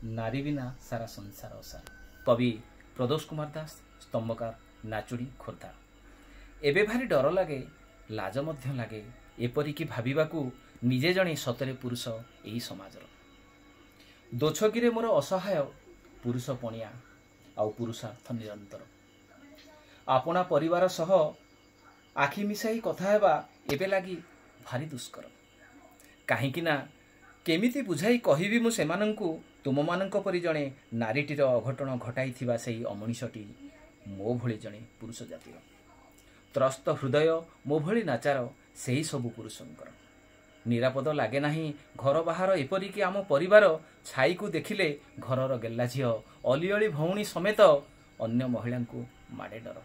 नारी बिना सारा संसार असार। कवि प्रदोष कुमार दास, स्तंभकार, नाचुड़ी, खोर्धा। एबे भारी डर लगे, लाज मध्य लगे एपरिकी भाविबाकू निजे जणे सतरे पुरुष एही समाजर। दोछकीरे मोर असहाय पुरुष पणिया आउ पुरुषार्थ निरंतर। आपणा परिवार सह आखि मिसाई कथा हेबा एबे लागी भारी दुष्कर। काहींकि ना केमिति बुझाई कहिबी मु सेमानंकु तुम मानंक परि जणे नारीटीर अघटन घटाई थिबा सेही अमनिषटी मो भଳି जणे पुरुष जातिर। त्रस्त हृदय मो भଳି नाचार सेही सबु पुरुषंकर। निरापद लागे नाही घर बाहर एपरिकी आम परिवार छाई को देखिले घरर गेल्ला झियो अलिअली भौणी समेत अन्य महिला माडे डर।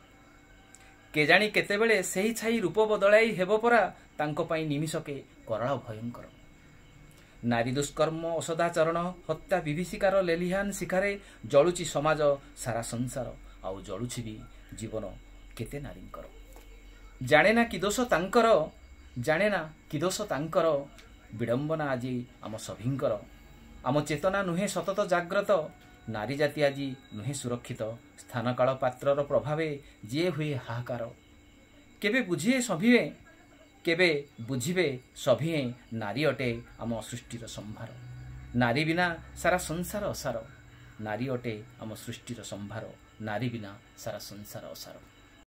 केजाणी केतेबेले सेही छाई रूप बदलाई हेबो परा तांको पाई निमिषके कराळ भयंकर। नारी दुष्कर्म, असदाचरण, हत्या, विभीषिकार लेलिहान शिखारे जळुची समाज सारा संसार आउ जळुची भी जीवन केते नारींकर। जाने ना कि दोष तांकर, जाने ना कि दोष तांकर, विडंबना आजी आम सभींकर। आम चेतना नुहे सतत जाग्रत, नारी जाति आजी नुहे सुरक्षित। स्थान काल पात्रर प्रभावे जे हुए हाहाकार। केबे बुझिए सभिए, केबे बुझिबे सभिए, नारी अटे आम सृष्टिर संभार। नारी बिना सारा संसार असार। नारी अटे आम सृष्टिर संभार, नारी बिना सारा संसार असार।